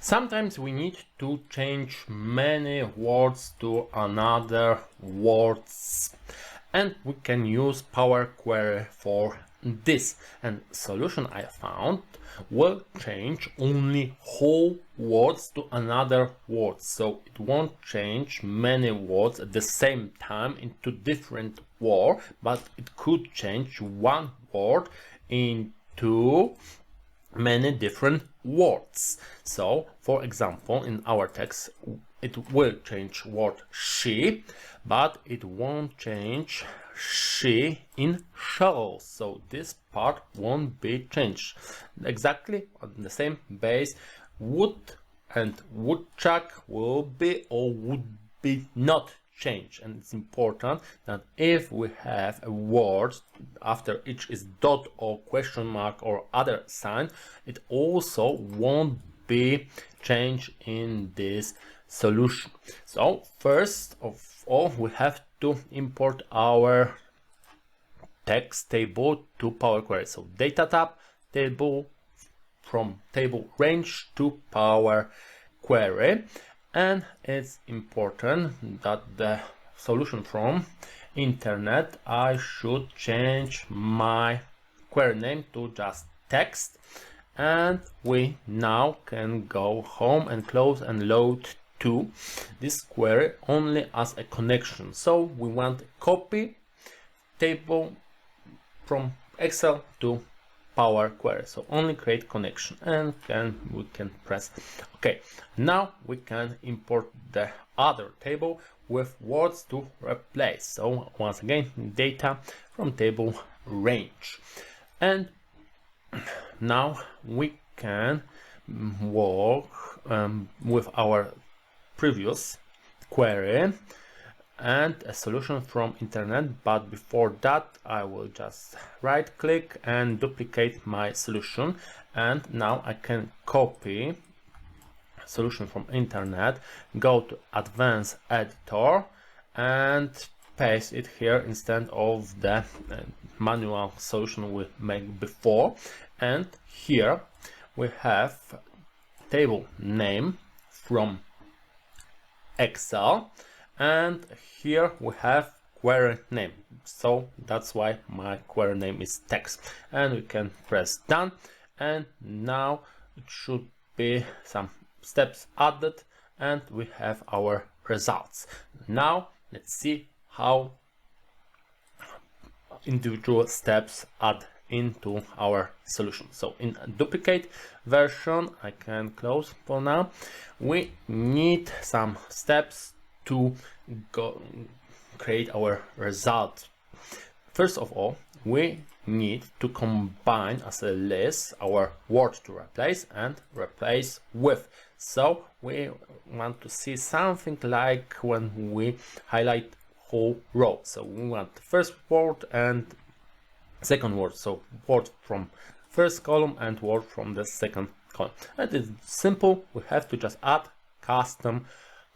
Sometimes we need to change many words to another words, and we can use Power Query for this. And solution I found will change only whole words to another words, so it won't change many words at the same time into different words, but it could change one word into many different words. So for example, in our text it will change word she, but it won't change she in shell, so this part won't be changed. Exactly on the same base, wood and woodchuck will be or would be not change. And it's important that if we have a word after each is dot or question mark or other sign, it also won't be changed in this solution. So first of all, we have to import our text table to Power Query. So data tab, table, from table range to Power Query. And it's important that the solution from internet, I should change my query name to just text, and we now can go home and close and load to this query only as a connection. So we want copy table from Excel to Power Query, so only create connection, and we can press OK. Now we can import the other table with words to replace. So once again, data from table range, and now we can work with our previous query and a solution from internet. But before that, I will just right click and duplicate my solution, and now I can copy solution from internet, go to advanced editor and paste it here instead of the manual solution we made before. And here we have table name from Excel, and here we have query name, so that's why my query name is text. And we can press done, and now it should be some steps added and we have our results. Now let's see how individual steps add into our solution. So in a duplicate version, I can close for now. We need some steps to go create our result. First of all, we need to combine as a list our word to replace and replace with. So we want to see something like when we highlight whole row. So we want the first word and second word, so word from first column and word from the second column. And it's simple, we have to just add custom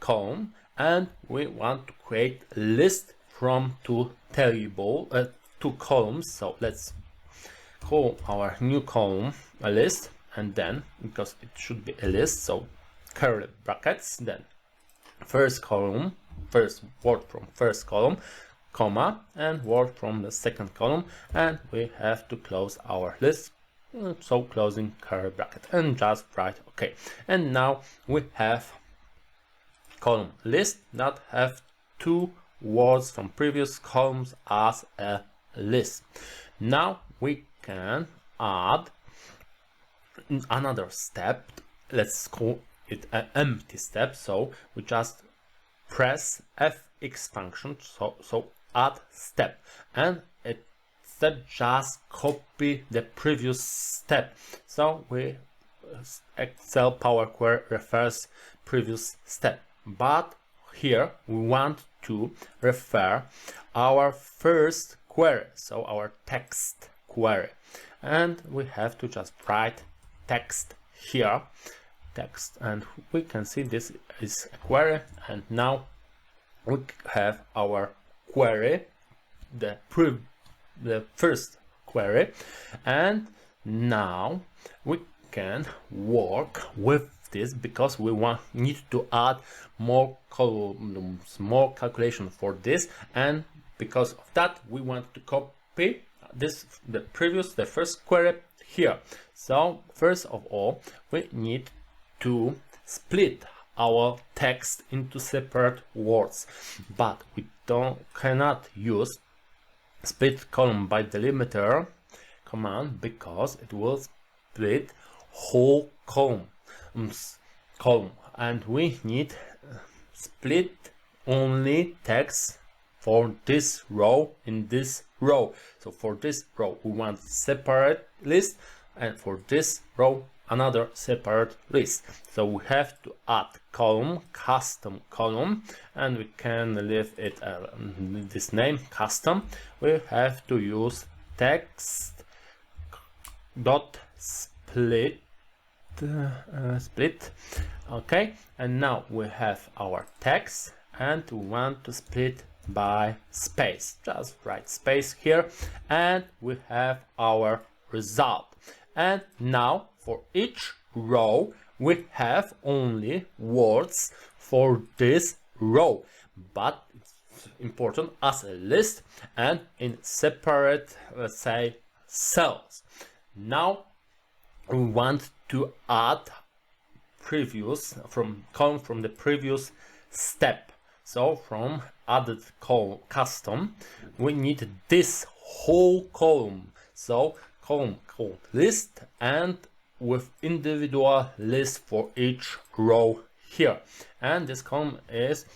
column, and we want to create a list from two columns. So let's call our new column a list, and then because it should be a list, so curly brackets, then first column, first word from first column, comma, and word from the second column, and we have to close our list, so closing curly bracket, and just write OK. And now we have column list that have two words from previous columns as a list. Now we can add another step, let's call it an empty step. So we just press fx function, so add step, and it just copy the previous step. So we Excel Power Query refers previous step, but here we want to refer our first query, so our text query, and we have to just write text here, text, and we can see this is a query. And now we have our query, the first query, and now we can work with this because we need to add more columns, more calculation for this, and because of that we want to copy the first query here. So first of all, we need to split our text into separate words, but we cannot use split column by delimiter command because it will split whole column, and we need split only text for this row in this row. So for this row we want separate list, and for this row another separate list. So we have to add column, custom column, and we can leave it this name custom. We have to use text dot split split. Okay, and now we have our text and we want to split by space. Just write space here, and we have our result. And now for each row we have only words for this row, but it's important as a list and in separate, let's say, cells. Now we want to add previous column from the previous step. So from added custom we need this whole column. So column called list, and with individual list for each row here, and this column is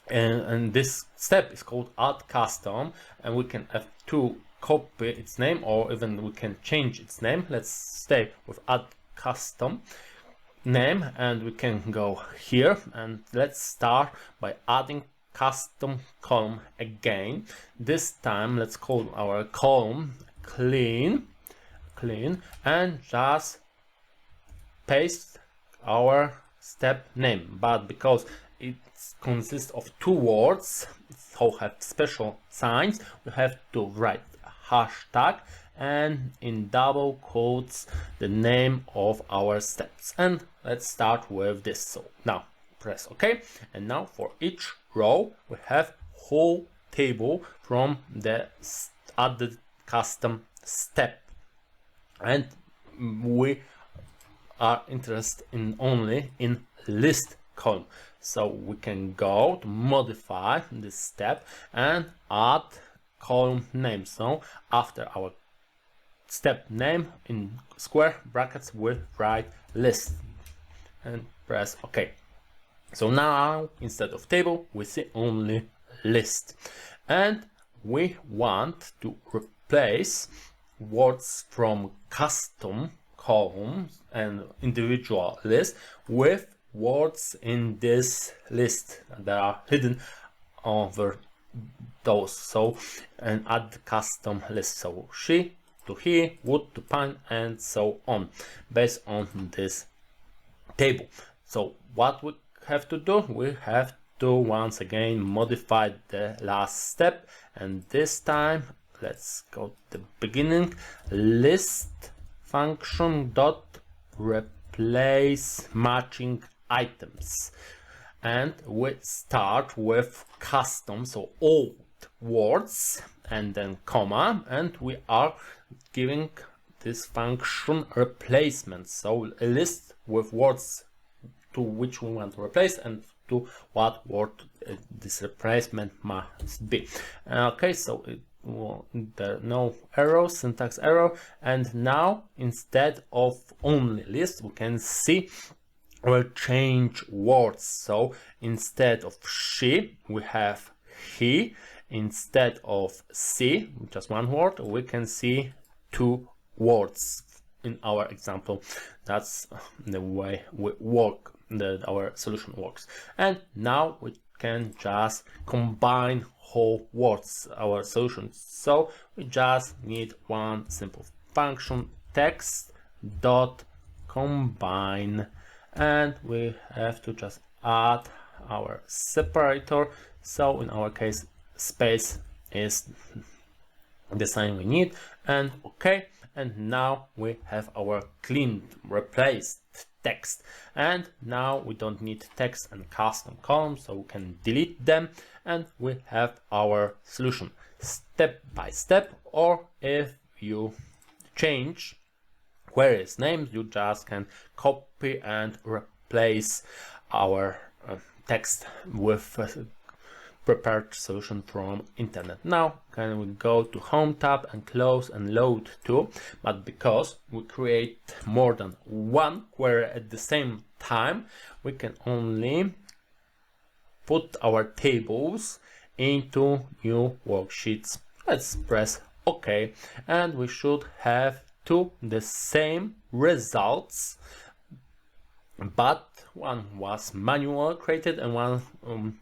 and this step is called add custom, and we can have to copy its name, or even we can change its name. Let's stay with add custom name, and we can go here, and let's start by adding custom column again. This time let's call our column clean, and just paste our step name, but because it consists of two words, so have special signs, we have to write hashtag and in double quotes the name of our steps. And let's start with this. So now press OK, and now for each row we have whole table from the added custom step, and we are interested only in list column. So we can go to modify this step and add column name. So after our step name in square brackets we write list and press OK. So now instead of table we see only list, and we want to replace words from custom columns and individual list with words in this list that are hidden over those. So and add custom list, so she to he, wood to pine, and so on, based on this table. So what we have to do, we have to once again modify the last step, and this time let's go to the beginning. List function dot replace matching items, and we start with custom, so old words, and then comma, and we are giving this function replacement, so a list with words to which we want to replace and to what word this replacement must be. Okay, so there are no errors, syntax error, and now instead of only list we can see we'll change words. So instead of she we have he, instead of see just one word we can see two words in our example. That's the way we work, our solution works. And now we can just combine whole words, our solutions. So we just need one simple function, text dot combine, and we have to just add our separator. So in our case space is the sign we need, and OK. And now we have our clean replaced text. And now we don't need text and custom columns, so we can delete them and we have our solution step by step. Or if you change queries names, you just can copy and replace our text with prepared solution from internet. Now can we go to home tab and close and load to, but because we create more than one query at the same time, we can only put our tables into new worksheets. Let's press OK, and we should have the same results, but one was manual created and one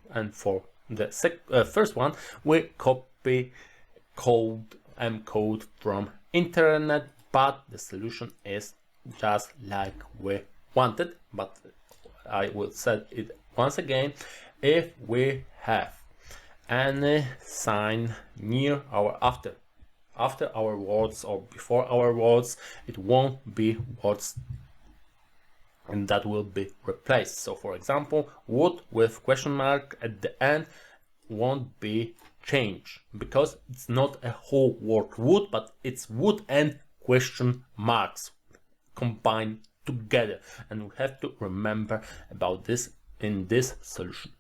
and for the first one we copy code from internet, but the solution is just like we wanted. But I will set it once again. If we have any sign near our after our words or before our words, it won't be words and that will be replaced. So for example, wood with question mark at the end won't be changed because it's not a whole word wood, but it's wood and question marks combined together, and we have to remember about this in this solution.